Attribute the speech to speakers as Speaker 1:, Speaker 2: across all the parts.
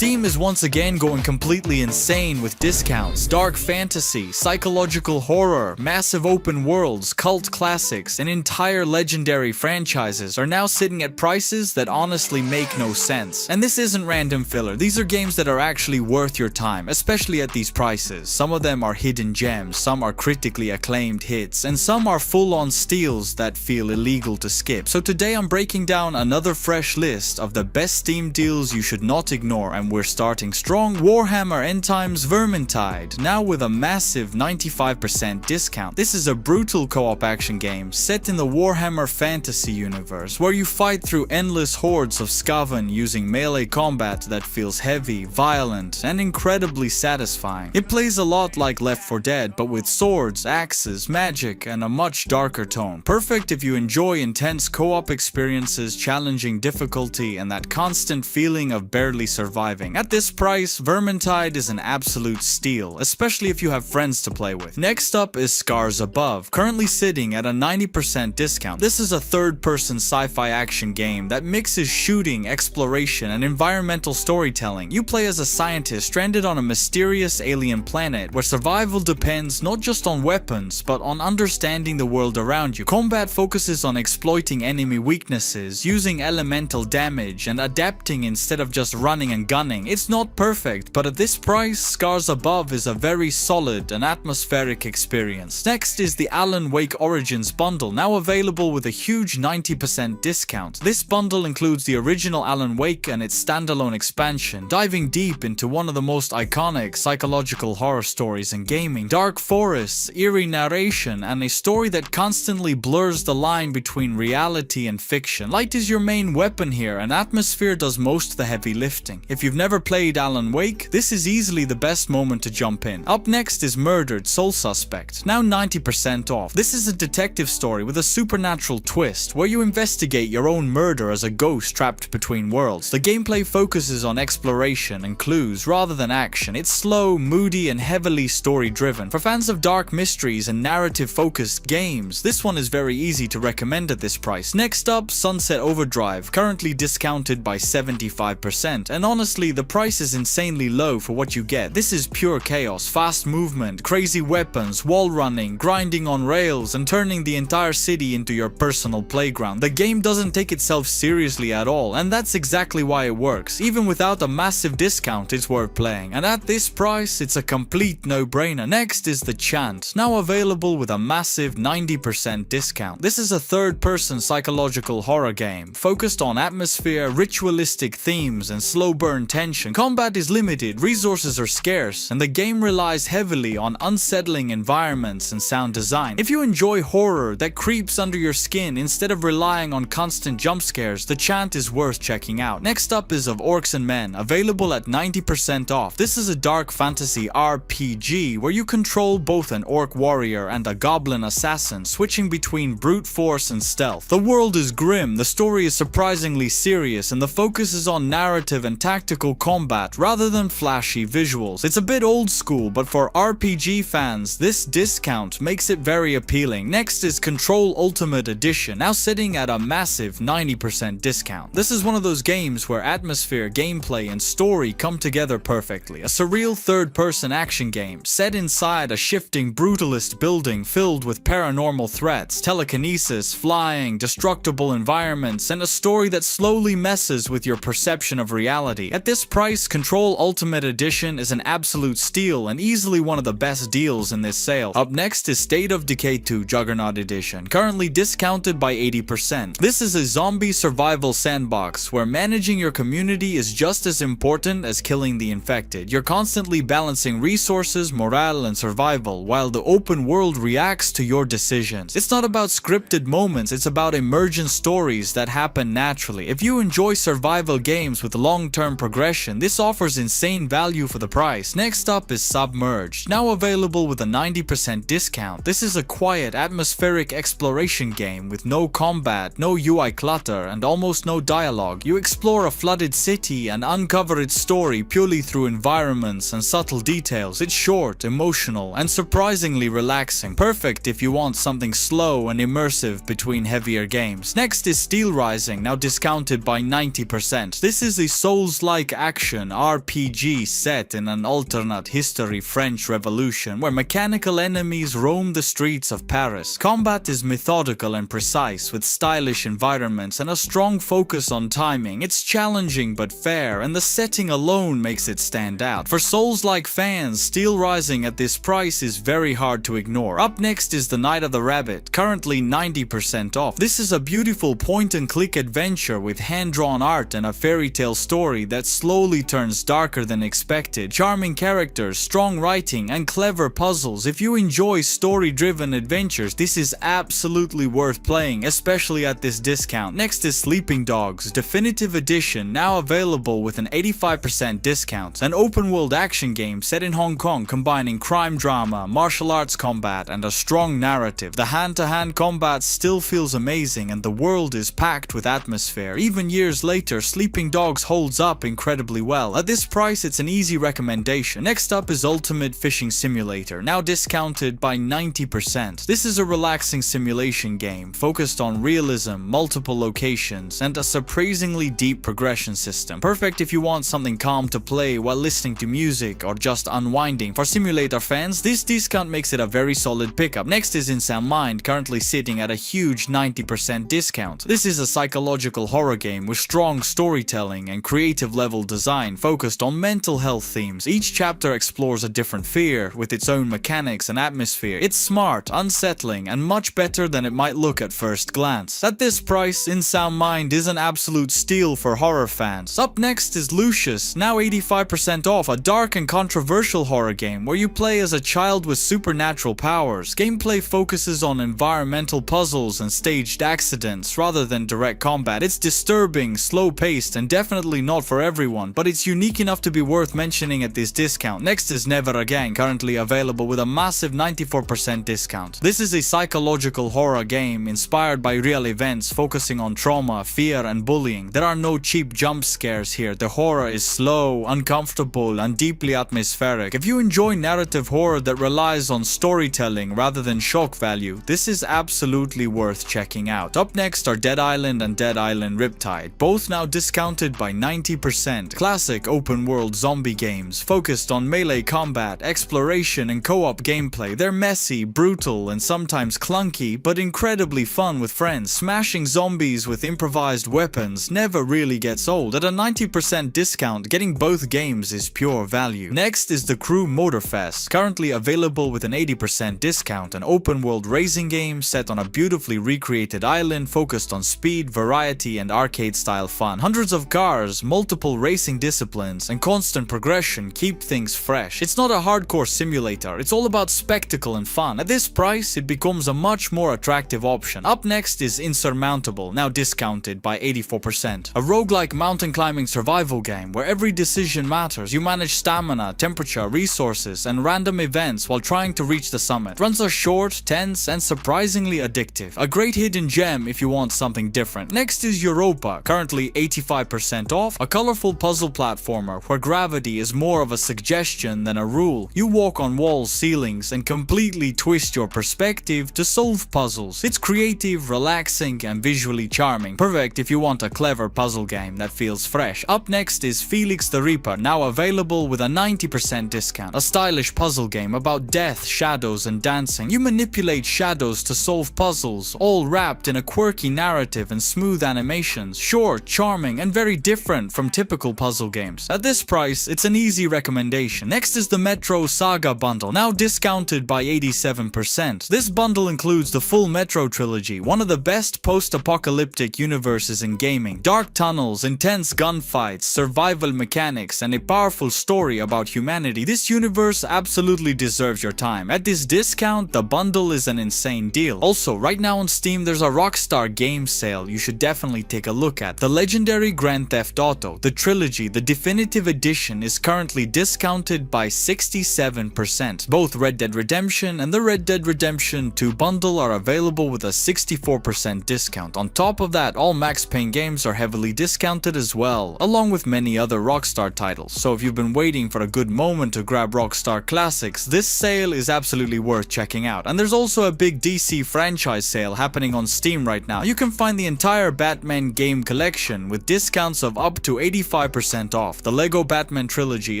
Speaker 1: Steam is once again going completely insane with discounts. Dark fantasy, psychological horror, massive open worlds, cult classics, and entire legendary franchises are now sitting at prices that honestly make no sense. And this isn't random filler, these are games that are actually worth your time, especially at these prices. Some of them are hidden gems, some are critically acclaimed hits, and some are full-on steals that feel illegal to skip. So today I'm breaking down another fresh list of the best Steam deals you should not ignore, and we're starting strong. Warhammer End Times Vermintide, now with a massive 95% discount. This is a brutal co-op action game set in the Warhammer fantasy universe, where you fight through endless hordes of Skaven using melee combat that feels heavy, violent, and incredibly satisfying. It plays a lot like Left 4 Dead, but with swords, axes, magic, and a much darker tone. Perfect if you enjoy intense co-op experiences, challenging difficulty, and that constant feeling of barely surviving. At this price, Vermintide is an absolute steal, especially if you have friends to play with. Next up is Scars Above, currently sitting at a 90% discount. This is a third-person sci-fi action game that mixes shooting, exploration, and environmental storytelling. You play as a scientist stranded on a mysterious alien planet where survival depends not just on weapons, but on understanding the world around you. Combat focuses on exploiting enemy weaknesses, using elemental damage, and adapting instead of just running and gunning. It's not perfect, but at this price, Scars Above is a very solid and atmospheric experience. Next is the Alan Wake Origins bundle, now available with a huge 90% discount. This bundle includes the original Alan Wake and its standalone expansion, diving deep into one of the most iconic psychological horror stories in gaming. Dark forests, eerie narration, and a story that constantly blurs the line between reality and fiction. Light is your main weapon here, and atmosphere does most of the heavy lifting. If you've never played Alan Wake, this is easily the best moment to jump in. Up next is Murdered Soul Suspect, now 90% off. This is a detective story with a supernatural twist, where you investigate your own murder as a ghost trapped between worlds. The gameplay focuses on exploration and clues rather than action. It's slow, moody, and heavily story-driven. For fans of dark mysteries and narrative-focused games, this one is very easy to recommend at this price. Next up, Sunset Overdrive, currently discounted by 75%, and honestly, the price is insanely low for what you get. This is pure chaos, fast movement, crazy weapons, wall running, grinding on rails, and turning the entire city into your personal playground. The game doesn't take itself seriously at all, and that's exactly why it works. Even without a massive discount, it's worth playing, and at this price, it's a complete no-brainer. Next is the Chant, now available with a massive 90% discount. This is a third-person psychological horror game, focused on atmosphere, ritualistic themes, and slow burn tension. Combat is limited, resources are scarce, and the game relies heavily on unsettling environments and sound design. If you enjoy horror that creeps under your skin instead of relying on constant jump scares, the Chant is worth checking out. Next up is Of Orcs and Men, available at 90% off. This is a dark fantasy RPG where you control both an orc warrior and a goblin assassin, switching between brute force and stealth. The world is grim, the story is surprisingly serious, and the focus is on narrative and tactical combat rather than flashy visuals. It's a bit old school, but for RPG fans, this discount makes it very appealing. Next is Control Ultimate Edition, now sitting at a massive 90% discount. This is one of those games where atmosphere, gameplay, and story come together perfectly. A surreal third-person action game set inside a shifting brutalist building filled with paranormal threats, telekinesis, flying, destructible environments, and a story that slowly messes with your perception of reality. At this price, Control Ultimate Edition is an absolute steal and easily one of the best deals in this sale. Up next is State of Decay 2 Juggernaut Edition, currently discounted by 80%. This is a zombie survival sandbox where managing your community is just as important as killing the infected. You're constantly balancing resources, morale, and survival, while the open world reacts to your decisions. It's not about scripted moments, it's about emergent stories that happen naturally. If you enjoy survival games with long-term progression, this offers insane value for the price. Next up is Submerged, now available with a 90% discount. This is a quiet, atmospheric exploration game with no combat, no UI clutter, and almost no dialogue. You explore a flooded city and uncover its story purely through environments and subtle details. It's short, emotional, and surprisingly relaxing. Perfect if you want something slow and immersive between heavier games. Next is Steelrising, now discounted by 90%. This is a Souls-like classic action RPG set in an alternate history French Revolution where mechanical enemies roam the streets of Paris. Combat is methodical and precise with stylish environments and a strong focus on timing. It's challenging but fair, and the setting alone makes it stand out. For Souls-like fans, Steelrising at this price is very hard to ignore. Up next is The Night of the Rabbit, currently 90% off. This is a beautiful point-and-click adventure with hand-drawn art and a fairy tale story that slowly turns darker than expected. Charming characters, strong writing, and clever puzzles. If you enjoy story-driven adventures, this is absolutely worth playing, especially at this discount. Next is Sleeping Dogs, Definitive Edition, now available with an 85% discount. An open-world action game set in Hong Kong combining crime drama, martial arts combat, and a strong narrative. The hand-to-hand combat still feels amazing and the world is packed with atmosphere. Even years later, Sleeping Dogs holds up incredibly well. At this price, it's an easy recommendation. Next up is Ultimate Fishing Simulator, now discounted by 90%. This is a relaxing simulation game focused on realism, multiple locations, and a surprisingly deep progression system. Perfect if you want something calm to play while listening to music or just unwinding. For simulator fans, this discount makes it a very solid pickup. Next is Insurmountable, currently sitting at a huge 90% discount. This is a psychological horror game with strong storytelling and creative level design focused on mental health themes. Each chapter explores a different fear with its own mechanics and atmosphere. It's smart, unsettling, and much better than it might look at first glance. At this price, Insurmountable is an absolute steal for horror fans. Up next is Lucius, now 85% off, a dark and controversial horror game where you play as a child with supernatural powers. Gameplay focuses on environmental puzzles and staged accidents rather than direct combat. It's disturbing, slow-paced, and definitely not for everyone, but it's unique enough to be worth mentioning at this discount. Next is Never Again, currently available with a massive 94% discount. This is a psychological horror game inspired by real events focusing on trauma, fear, and bullying. There are no cheap jump scares here. The horror is slow, uncomfortable, and deeply atmospheric. If you enjoy narrative horror that relies on storytelling rather than shock value, this is absolutely worth checking out. Up next are Dead Island and Dead Island Riptide, both now discounted by 90%. Classic open-world zombie games focused on melee combat, exploration, and co-op gameplay. They're messy, brutal, and sometimes clunky, but incredibly fun with friends. Smashing zombies with improvised weapons never really gets old. At a 90% discount, getting both games is pure value. Next is the Crew Motorfest, currently available with an 80% discount, an open-world racing game set on a beautifully recreated island focused on speed, variety, and arcade-style fun. Hundreds of cars, multiple racing disciplines, and constant progression keep things fresh. It's not a hardcore simulator, it's all about spectacle and fun. At this price, it becomes a much more attractive option. Up next is Insurmountable, now discounted by 84%. A roguelike mountain climbing survival game where every decision matters. You manage stamina, temperature, resources, and random events while trying to reach the summit. Runs are short, tense, and surprisingly addictive. A great hidden gem if you want something different. Next is Youropa, currently 85% off, a colorful puzzle platformer where gravity is more of a suggestion than a rule. You walk on walls, ceilings, and completely twist your perspective to solve puzzles. It's creative, relaxing, and visually charming. Perfect if you want a clever puzzle game that feels fresh. Up next is Felix the Reaper, now available with a 90% discount. A stylish puzzle game about death, shadows, and dancing. You manipulate shadows to solve puzzles, all wrapped in a quirky narrative and smooth animations. Short, charming, and very different from typical puzzle games. At this price, it's an easy recommendation. Next is the Metro Saga bundle, now discounted by 87%. This bundle includes the full Metro trilogy, one of the best post-apocalyptic universes in gaming. Dark tunnels, intense gunfights, survival mechanics, and a powerful story about humanity. This universe absolutely deserves your time. At this discount, the bundle is an insane deal. Also, right now on Steam, there's a Rockstar game sale you should definitely take a look at. The legendary Grand Theft Auto, the trilogy, the definitive edition, is currently discounted by 67%. Both Red Dead Redemption and the Red Dead Redemption 2 bundle are available with a 64% discount. On top of that, all Max Payne games are heavily discounted as well, along with many other Rockstar titles. So if you've been waiting for a good moment to grab Rockstar classics, this sale is absolutely worth checking out. And there's also a big DC franchise sale happening on Steam right now. You can find the entire Batman game collection with discounts of up to 85% off. The LEGO Batman trilogy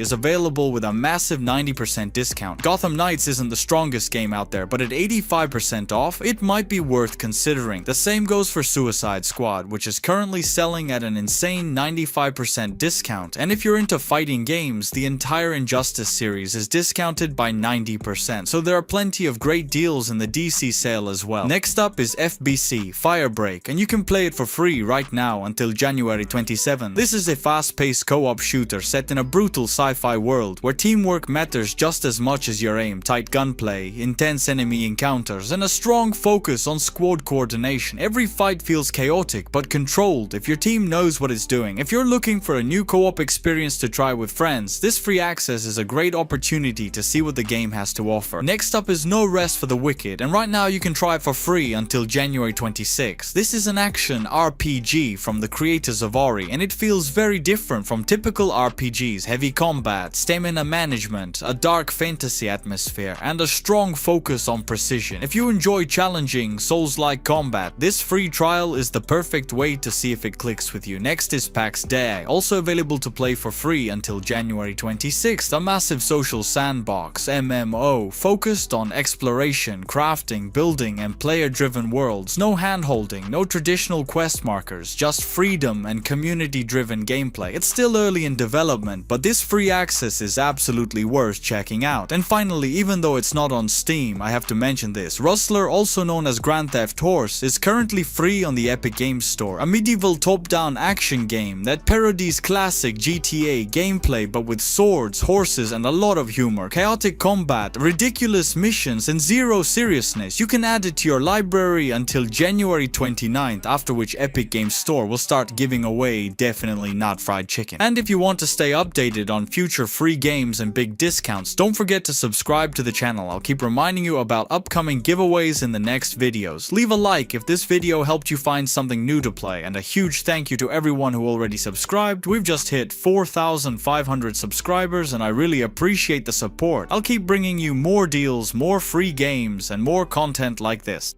Speaker 1: is available with a massive 90% discount. Gotham Knights isn't the strongest game out there, but at 85% off, it might be worth considering. The same goes for Suicide Squad, which is currently selling at an insane 95% discount, and if you're into fighting games, the entire Injustice series is discounted by 90%, so there are plenty of great deals in the DC sale as well. Next up is FBC Firebreak, and you can play it for free right now until January 27th. This is a fast-paced co-op shooter set in a brutal sci-fi world where teamwork matters just as much as your aim, tight gunplay, intense enemy encounters, and a strong focus on squad coordination. Every fight feels chaotic but controlled if your team knows what it's doing. If you're looking for a new co-op experience to try with friends, this free access is a great opportunity to see what the game has to offer. Next up is No Rest for the Wicked, and right now you can try it for free until January 26th. This is an action RPG from the creators of Ori, and it feels very different from typical RPGs. Heavy combat, stamina management, a dark fantasy atmosphere, and a strong focus on precision. If you enjoy challenging Souls-like combat, this free trial is the perfect way to see if it clicks with you. Next is Pax Dei, also available to play for free until January 26th, a massive social sandbox MMO focused on exploration, crafting, building, and player-driven worlds. No hand-holding, no traditional quest markers, just freedom and community-driven gameplay. It's still early in development, but this free access is absolutely worth checking out. And finally, even though it's not on Steam, I have to mention this. Rustler, also known as Grand Theft Horse, is currently free on the Epic Games Store, a medieval top-down action game that parodies classic GTA gameplay but with swords, horses, and a lot of humor. Chaotic combat, ridiculous missions, and zero seriousness. You can add it to your library until January 29th, after which Epic Games Store will start giving away definitely not fried chicken. And if you want to stay updated on future free games and big discounts, don't forget to subscribe to the channel. I'll keep reminding you about upcoming giveaways in the next videos. Leave a like if this video helped you find something new to play, and a huge thank you to everyone who already subscribed. We've just hit 4,500 subscribers, and I really appreciate the support. I'll keep bringing you more deals, more free games, and more content like this.